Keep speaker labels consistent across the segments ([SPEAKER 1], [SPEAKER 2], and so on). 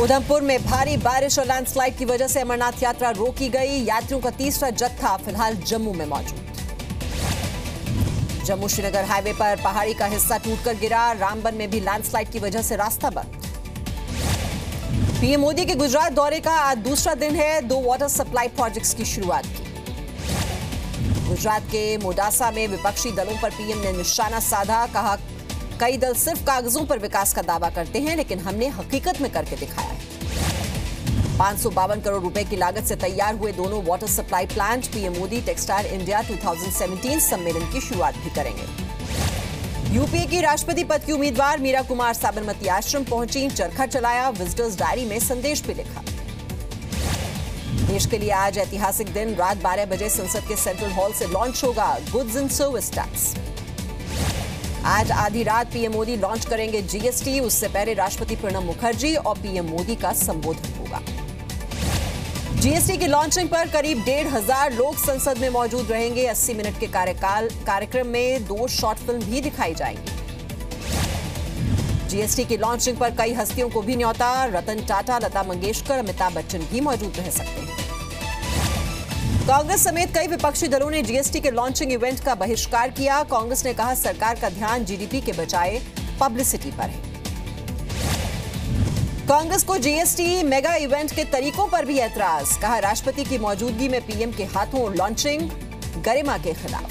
[SPEAKER 1] उधमपुर में भारी बारिश और लैंडस्लाइड की वजह से अमरनाथ यात्रा रोकी गई। यात्रियों का तीसरा जत्था फिलहाल जम्मू में मौजूद। जम्मू श्रीनगर हाईवे पर पहाड़ी का हिस्सा टूटकर गिरा। रामबन में भी लैंडस्लाइड की वजह से रास्ता बंद। पीएम मोदी के गुजरात दौरे का आज दूसरा दिन है। 2 वाटर सप्लाई प्रोजेक्ट्स की शुरुआत की। गुजरात के मोडासा में विपक्षी दलों पर पीएम ने निशाना साधा। कहा, कई दल सिर्फ कागजों पर विकास का दावा करते हैं, लेकिन हमने हकीकत में करके दिखाया है। 552 करोड़ रुपए की लागत से तैयार हुए दोनों water supply plant. PM Modi textile India 2017 सम्मेलन की शुरुआत भी करेंगे। यूपीए की राष्ट्रपति पद की उम्मीदवार मीरा कुमार साबरमती आश्रम पहुंची। चरखा चलाया। विजिटर्स डायरी में संदेश भी लिखा। देश के लिए आज ऐतिहासिक दिन। रात 12 बजे संसद के सेंट्रल हॉल से लॉन्च होगा गुड्स एंड सर्विस टैक्स। आज आधी रात पीएम मोदी लॉन्च करेंगे जीएसटी। उससे पहले राष्ट्रपति प्रणब मुखर्जी और पीएम मोदी का संबोधन होगा। जीएसटी की लॉन्चिंग पर करीब 1,500 लोग संसद में मौजूद रहेंगे। 80 मिनट के कार्यक्रम में 2 शॉर्ट फिल्म भी दिखाई जाएंगी। जीएसटी की लॉन्चिंग पर कई हस्तियों को भी न्योता। रतन टाटा, लता मंगेशकर, अमिताभ बच्चन भी मौजूद रह सकते हैं। कांग्रेस समेत कई विपक्षी दलों ने जीएसटी के लॉन्चिंग इवेंट का बहिष्कार किया। कांग्रेस ने कहा, सरकार का ध्यान जीडीपी के बजाय पब्लिसिटी पर है। कांग्रेस को जीएसटी मेगा इवेंट के तरीकों पर भी ऐतराज। कहा, राष्ट्रपति की मौजूदगी में पीएम के हाथों लॉन्चिंग गरिमा के खिलाफ।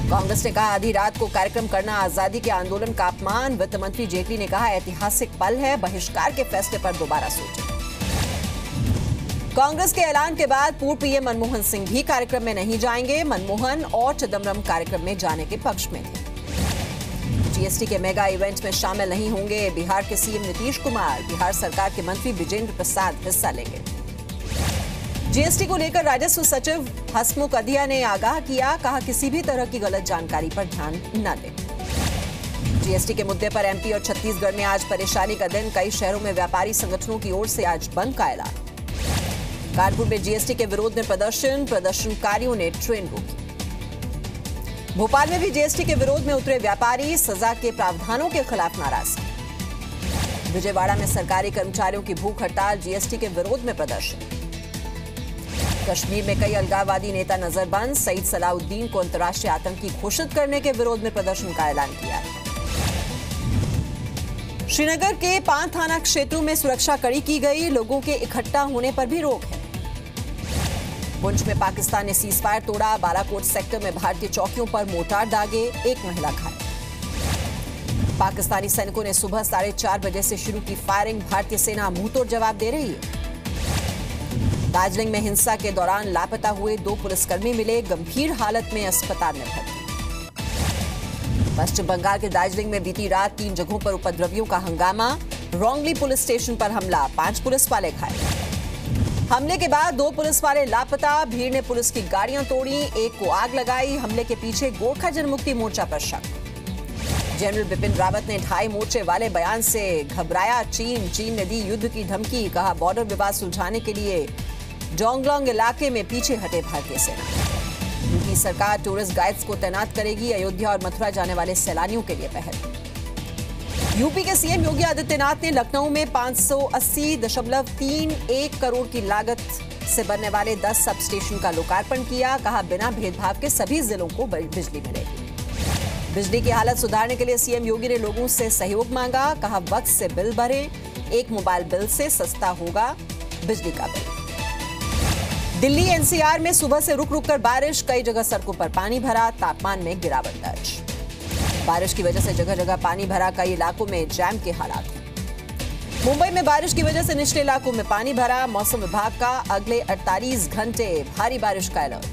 [SPEAKER 1] कांग्रेस ने कहा, आधी रात को कार्यक्रम करना आजादी के आंदोलन का अपमान। वित्त मंत्री जेटली ने कहा, ऐतिहासिक पल है, बहिष्कार के फैसले पर दोबारा सोचें। कांग्रेस के ऐलान के बाद पूर्व पीएम मनमोहन सिंह भी कार्यक्रम में नहीं जाएंगे। मनमोहन और चिदम्बरम कार्यक्रम में जाने के पक्ष में थे। जीएसटी के मेगा इवेंट में शामिल नहीं होंगे। बिहार के सीएम नीतीश कुमार, बिहार सरकार के मंत्री विजेंद्र प्रसाद हिस्सा लेंगे। जीएसटी को लेकर राजस्व सचिव हसमुख अधिया ने आगाह किया। कहा, किसी भी तरह की गलत जानकारी पर ध्यान न दें। जीएसटी के मुद्दे पर एमपी और छत्तीसगढ़ में आज परेशानी का दिन। कई शहरों में व्यापारी संगठनों की ओर से आज बंद का ऐलान। कानपुर में जीएसटी के विरोध में प्रदर्शनकारियों ने ट्रेन रोकी। भोपाल में भी जीएसटी के विरोध में उतरे व्यापारी। सजा के प्रावधानों के खिलाफ नाराजगी। विजयवाड़ा में सरकारी कर्मचारियों की भूख हड़ताल। जीएसटी के विरोध में प्रदर्शन। कश्मीर में कई अलगाववादी नेता नजरबंद। सईद सलाउद्दीन को अंतर्राष्ट्रीय आतंकी घोषित करने के विरोध में प्रदर्शन का ऐलान किया। श्रीनगर के 5 थाना क्षेत्रों में सुरक्षा कड़ी की गई। लोगों के इकट्ठा होने पर भी रोक है। पुंछ में पाकिस्तान ने सीजफायर तोड़ा। बालाकोट सेक्टर में भारतीय चौकियों पर मोर्टार दागे। 1 महिला घायल। पाकिस्तानी सैनिकों ने सुबह 4:30 बजे से शुरू की फायरिंग। भारतीय सेना मुंहतोड़ जवाब दे रही है। दार्जिलिंग में हिंसा के दौरान लापता हुए 2 पुलिसकर्मी मिले। गंभीर हालत में अस्पताल में भर्ती। पश्चिम बंगाल के दार्जिलिंग में बीती रात 3 जगहों पर उपद्रवियों का हंगामा। रोंगली पुलिस स्टेशन पर हमला। 5 पुलिस वाले घायल। हमले के बाद 2 पुलिस वाले लापता। भीड़ ने पुलिस की गाड़ियां तोड़ी। 1 को आग लगाई। हमले के पीछे गोरखा जनमुक्ति मोर्चा पर शक। जनरल बिपिन रावत ने 2.5 मोर्चे वाले बयान से घबराया चीन ने दी युद्ध की धमकी। कहा, बॉर्डर विवाद सुलझाने के लिए डोंगलोंग इलाके में पीछे हटे भारतीय सेना। उनकी सरकार टूरिस्ट गाइड्स को तैनात करेगी। अयोध्या और मथुरा जाने वाले सैलानियों के लिए पहल। यूपी के सीएम योगी आदित्यनाथ ने लखनऊ में 580.31 करोड़ की लागत से बनने वाले 10 सब स्टेशन का लोकार्पण किया। कहा, बिना भेदभाव के सभी जिलों को बिजली मिलेगी। बिजली की हालत सुधारने के लिए सीएम योगी ने लोगों से सहयोग मांगा। कहा, वक्त से बिल भरें। 1 मोबाइल बिल से सस्ता होगा बिजली का बिल। दिल्ली एनसीआर में सुबह से रुक रुक कर बारिश। कई जगह सड़कों पर पानी भरा। तापमान में गिरावट दर्ज। बारिश की वजह से जगह जगह पानी भरा। कई इलाकों में जैम के हालात हैं। मुंबई में बारिश की वजह से निचले इलाकों में पानी भरा। मौसम विभाग का अगले 48 घंटे भारी बारिश का अलर्ट।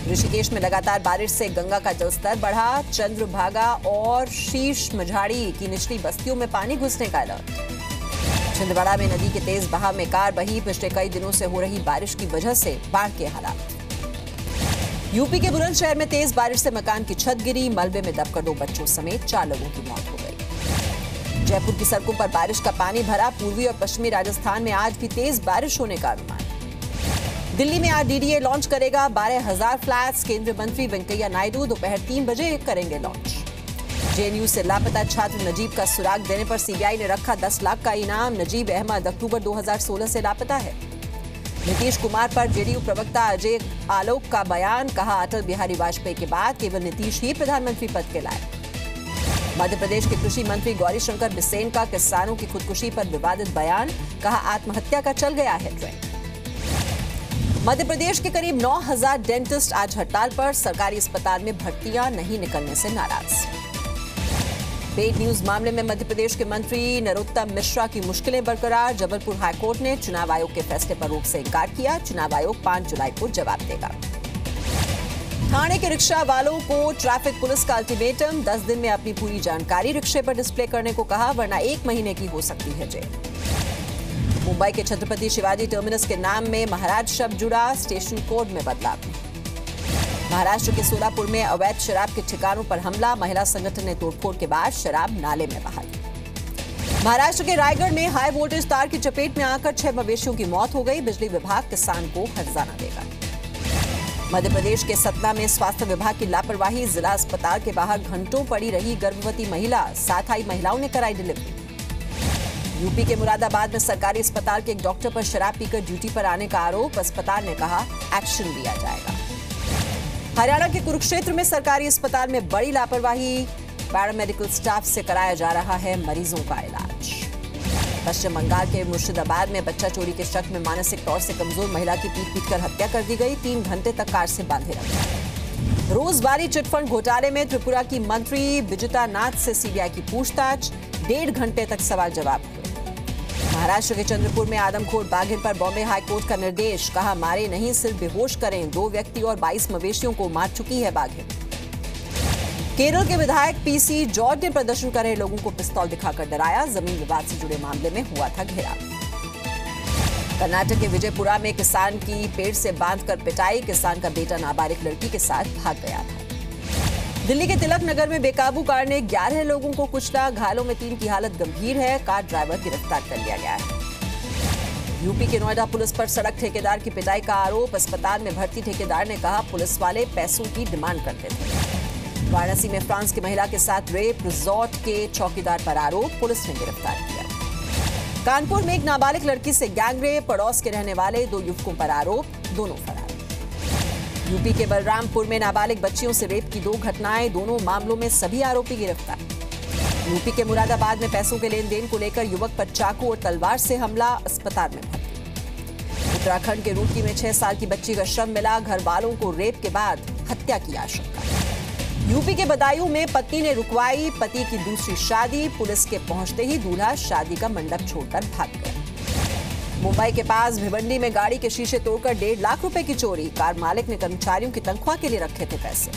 [SPEAKER 1] ऋषिकेश में लगातार बारिश से गंगा का जलस्तर बढ़ा। चंद्रभागा और शीश मझाड़ी की निचली बस्तियों में पानी घुसने का अलर्ट। छिंदवाड़ा में नदी के तेज बहाव में कार बही। पिछले कई दिनों से हो रही बारिश की वजह से बाढ़ के हालात। यूपी के बुलंदशहर में तेज बारिश से मकान की छत गिरी। मलबे में दबकर 2 बच्चों समेत 4 लोगों की मौत हो गई। जयपुर की सड़कों पर बारिश का पानी भरा। पूर्वी और पश्चिमी राजस्थान में आज भी तेज बारिश होने का अनुमान। दिल्ली में आज डीडीए लॉन्च करेगा 12,000 फ्लैट्स। केंद्रीय मंत्री वेंकैया नायडू दोपहर 3 बजे करेंगे लॉन्च। जेएनयू से लापता छात्र नजीब का सुराग देने पर सीबीआई ने रखा 10 लाख का इनाम। नजीब अहमद अक्टूबर 2016 से लापता है। नीतीश कुमार पर जेडीयू प्रवक्ता अजय आलोक का बयान, कहा अटल बिहारी वाजपेयी के बाद केवल नीतीश ही प्रधानमंत्री पद के लायक। मध्य प्रदेश के कृषि मंत्री गौरीशंकर बिसेन का किसानों की खुदकुशी पर विवादित बयान, कहा आत्महत्या का चल गया है ट्रेंड। मध्य प्रदेश के करीब 9000 डेंटिस्ट आज हड़ताल पर, सरकारी अस्पताल में भर्तियां नहीं निकलने से नाराज। पेड न्यूज मामले में मध्य प्रदेश के मंत्री नरोत्तम मिश्रा की मुश्किलें बरकरार। जबलपुर हाईकोर्ट ने चुनाव आयोग के फैसले पर रोक से इनकार किया। चुनाव आयोग 5 जुलाई को जवाब देगा। ठाणे के रिक्शा वालों को ट्रैफिक पुलिस का अल्टीमेटम, 10 दिन में अपनी पूरी जानकारी रिक्शे पर डिस्प्ले करने को कहा, वरना 1 महीने की हो सकती है जेल। मुंबई के छत्रपति शिवाजी टर्मिनस के नाम में महाराज शब्द जुड़ा, स्टेशन कोड में बदलाव। महाराष्ट्र के सोलापुर में अवैध शराब के ठिकानों पर हमला, महिला संगठन ने तोड़फोड़ के बाद शराब नाले में बहा दी। महाराष्ट्र के रायगढ़ में हाई वोल्टेज तार की चपेट में आकर 6 मवेशियों की मौत हो गई। बिजली विभाग किसान को हर्जाना देगा। मध्य प्रदेश के सतना में स्वास्थ्य विभाग की लापरवाही, जिला अस्पताल के बाहर घंटों पड़ी रही गर्भवती महिला, 7 आई महिलाओं ने कराई डिलीवरी। यूपी के मुरादाबाद में सरकारी अस्पताल के एक डॉक्टर पर शराब पीकर ड्यूटी पर आने का आरोप, अस्पताल ने कहा एक्शन लिया जाएगा। हरियाणा के कुरुक्षेत्र में सरकारी अस्पताल में बड़ी लापरवाही, पैरामेडिकल स्टाफ से कराया जा रहा है मरीजों का इलाज। पश्चिम बंगाल के मुर्शिदाबाद में बच्चा चोरी के शक में मानसिक तौर से कमजोर महिला की पीट-पीटकर हत्या कर दी गई, 3 घंटे तक कार से बांधे रखा। रोजबारी चिटफंड घोटाले में त्रिपुरा की मंत्री विजिता नाथ से सीबीआई की पूछताछ, 1.5 घंटे तक सवाल जवाब हुए। महाराष्ट्र के चंद्रपुर में आदमखोर बाघिन पर बॉम्बे हाईकोर्ट का निर्देश, कहा मारे नहीं सिर्फ बेहोश करें, 2 व्यक्ति और 22 मवेशियों को मार चुकी है बाघिन। केरल के विधायक पीसी जॉर्ज ने प्रदर्शन कर रहे लोगों को पिस्तौल दिखाकर डराया, जमीन विवाद से जुड़े मामले में हुआ था घेराव। कर्नाटक के विजयपुरा में किसान की पेड़ से बांधकर पिटाई, किसान का बेटा नाबालिग लड़की के साथ भाग गया था। दिल्ली के तिलक नगर में बेकाबू कार ने 11 लोगों को कुचला, घायलों में 3 की हालत गंभीर है, कार ड्राइवर गिरफ्तार कर लिया गया है। यूपी के नोएडा पुलिस पर सड़क ठेकेदार की पिटाई का आरोप, अस्पताल में भर्ती ठेकेदार ने कहा पुलिस वाले पैसों की डिमांड करते थे। वाराणसी में फ्रांस की महिला के साथ रेप, रिजॉर्ट के चौकीदार पर आरोप, पुलिस ने गिरफ्तार किया। कानपुर में एक नाबालिग लड़की से गैंगरेप, पड़ोस के रहने वाले 2 युवकों पर आरोप, दोनों फरार। यूपी के बलरामपुर में नाबालिग बच्चियों से रेप की 2 घटनाएं, दोनों मामलों में सभी आरोपी गिरफ्तार। यूपी के मुरादाबाद में पैसों के लेन देन को लेकर युवक पर चाकू और तलवार से हमला, अस्पताल में भर्ती। उत्तराखंड के रुड़की में 6 साल की बच्ची का शव मिला, घर वालों को रेप के बाद हत्या की आशंका। यूपी के बदायूं में पत्नी ने रुकवाई पति की दूसरी शादी, पुलिस के पहुंचते ही दूल्हा शादी का मंडप छोड़कर भाग गया। मुंबई के पास भिवंडी में गाड़ी के शीशे तोड़कर 1.5 लाख रुपए की चोरी, कार मालिक ने कर्मचारियों की तनख्वाह के लिए रखे थे पैसे।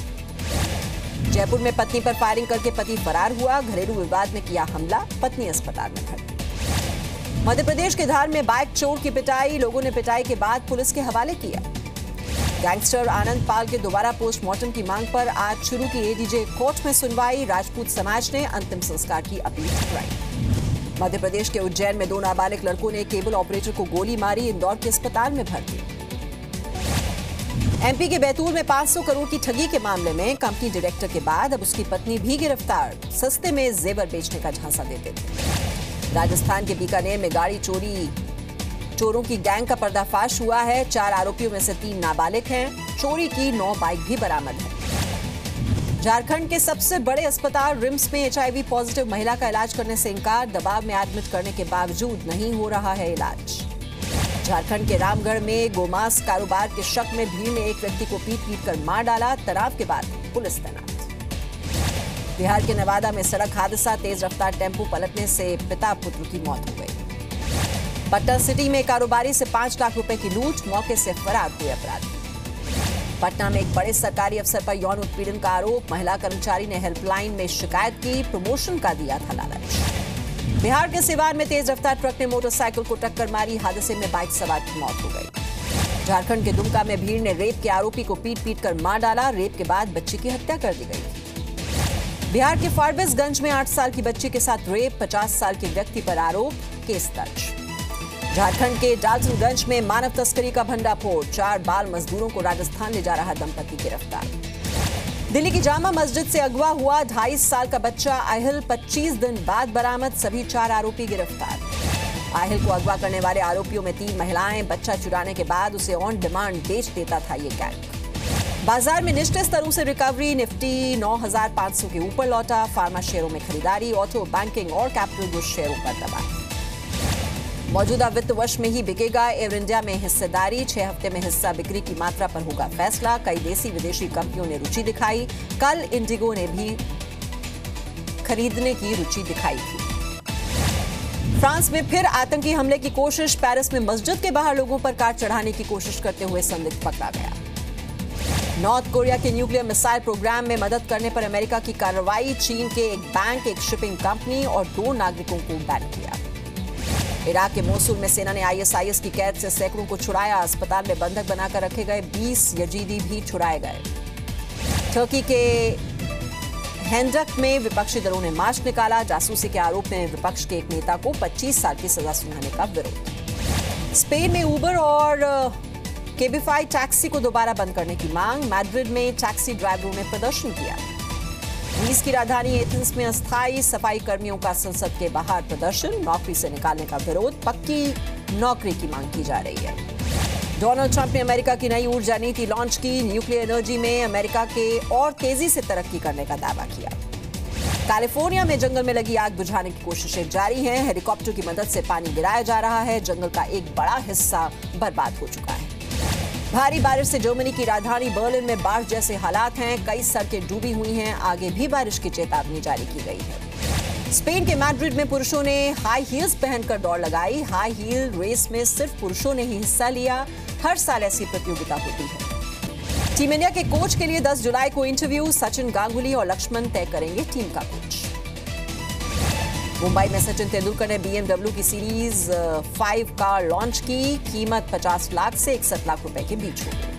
[SPEAKER 1] जयपुर में पत्नी पर फायरिंग करके पति फरार हुआ, घरेलू विवाद में किया हमला, पत्नी अस्पताल में भर्ती। मध्य प्रदेश के धार में बाइक चोर की पिटाई, लोगों ने पिटाई के बाद पुलिस के हवाले किया। गैंगस्टर आनंद पाल के दोबारा पोस्टमार्टम की मांग पर आज शुरू की एडीजे कोर्ट में सुनवाई, राजपूत समाज ने अंतिम संस्कार की अपील ठुकराई। मध्य प्रदेश के उज्जैन में 2 नाबालिग लड़कों ने केबल ऑपरेटर को गोली मारी, इंदौर के अस्पताल में भर्ती। एमपी के बैतूल में 500 करोड़ की ठगी के मामले में कंपनी डायरेक्टर के बाद अब उसकी पत्नी भी गिरफ्तार, सस्ते में जेवर बेचने का झांसा देते थे। राजस्थान के बीकानेर में गाड़ी चोरों की गैंग का पर्दाफाश हुआ है, 4 आरोपियों में से 3 नाबालिग हैं, चोरी की 9 बाइक भी बरामद है। झारखंड के सबसे बड़े अस्पताल रिम्स में एचआईवी पॉजिटिव महिला का इलाज करने से इंकार, दबाव में एडमिट करने के बावजूद नहीं हो रहा है इलाज। झारखंड के रामगढ़ में गोमांस कारोबार के शक में भीड़ ने एक व्यक्ति को पीट कर मार डाला, तनाव के बाद पुलिस तैनात। बिहार के नवादा में सड़क हादसा, तेज रफ्तार टेम्पो पलटने से पिता पुत्र की मौत हो गई। पटना सिटी में कारोबारी से 5 लाख रुपए की लूट, मौके से फरार हुए अपराधी। पटना में एक बड़े सरकारी अफसर पर यौन उत्पीड़न का आरोप, महिला कर्मचारी ने हेल्पलाइन में शिकायत की, प्रमोशन का दिया था लालच। बिहार के सिवान में तेज रफ्तार ट्रक ने मोटरसाइकिल को टक्कर मारी, हादसे में बाइक सवार की मौत हो गई। झारखंड के दुमका में भीड़ ने रेप के आरोपी को पीट कर मार डाला, रेप के बाद बच्ची की हत्या कर दी गई। बिहार के फारबिसगंज में 8 साल की बच्ची के साथ रेप, 50 साल के व्यक्ति पर आरोप, केस दर्ज। झारखंड के डाल्टनगंज में मानव तस्करी का भंडाफोड़, 4 बाल मजदूरों को राजस्थान ले जा रहा दंपति गिरफ्तार। दिल्ली की जामा मस्जिद से अगवा हुआ 22 साल का बच्चा आहिल 25 दिन बाद बरामद, सभी 4 आरोपी गिरफ्तार। आहिल को अगवा करने वाले आरोपियों में 3 महिलाएं, बच्चा चुराने के बाद उसे ऑन डिमांड बेच देता था ये गैंग। बाजार में निचले स्तरों से रिकवरी, निफ्टी 9,500 के ऊपर लौटा, फार्मा शेयरों में खरीदारी, ऑटो, बैंकिंग और कैपिटल गुड्स शेयरों पर दबाव। मौजूदा वित्त वर्ष में ही बिकेगा एयर इंडिया में हिस्सेदारी, 6 हफ्ते में हिस्सा बिक्री की मात्रा पर होगा फैसला। कई देसी विदेशी कंपनियों ने रुचि दिखाई, कल इंडिगो ने भी खरीदने की रुचि दिखाई थी। फ्रांस में फिर आतंकी हमले की कोशिश, पेरिस में मस्जिद के बाहर लोगों पर कार चढ़ाने की कोशिश करते हुए संदिग्ध पकड़ा गया। नॉर्थ कोरिया के न्यूक्लियर मिसाइल प्रोग्राम में मदद करने पर अमेरिका की कार्रवाई, चीन के एक बैंक, एक शिपिंग कंपनी और 2 नागरिकों को बैन किया। इराक के मोसुल में सेना ने आईएसआईएस की कैद से सैकड़ों को छुड़ाया, अस्पताल में बंधक बनाकर रखे गए 20 यजीदी भी छुड़ाए गए। टर्की के हैंडक में विपक्षी दलों ने मार्च निकाला, जासूसी के आरोप में विपक्ष के एक नेता को 25 साल की सजा सुनाने का विरोध। स्पेन में उबर और केबीफाई टैक्सी को दोबारा बंद करने की मांग, मैड्रिड में टैक्सी ड्राइवरों ने प्रदर्शन किया। ग्रीस की राजधानी एथेंस में अस्थायी सफाई कर्मियों का संसद के बाहर प्रदर्शन, नौकरी से निकालने का विरोध, पक्की नौकरी की मांग की जा रही है। डोनाल्ड ट्रंप ने अमेरिका की नई ऊर्जा नीति लॉन्च की, न्यूक्लियर एनर्जी में अमेरिका के और तेजी से तरक्की करने का दावा किया। कैलिफोर्निया में जंगल में लगी आग बुझाने की कोशिशें जारी हैं, हेलीकॉप्टर की मदद से पानी गिराया जा रहा है, जंगल का एक बड़ा हिस्सा बर्बाद हो चुका है। भारी बारिश से जर्मनी की राजधानी बर्लिन में बाढ़ जैसे हालात हैं, कई सड़कें डूबी हुई हैं, आगे भी बारिश की चेतावनी जारी की गई है। स्पेन के मैड्रिड में पुरुषों ने हाई हील्स पहनकर दौड़ लगाई, हाई हील रेस में सिर्फ पुरुषों ने ही हिस्सा लिया, हर साल ऐसी प्रतियोगिता होती है। टीम इंडिया के कोच के लिए 10 जुलाई को इंटरव्यू, सचिन, गांगुली और लक्ष्मण तय करेंगे टीम का कोच। मुंबई में सचिन तेंदुलकर ने BMW की सीरीज 5 कार लॉन्च की, कीमत 50 लाख से 61 लाख रुपए के बीच होगी।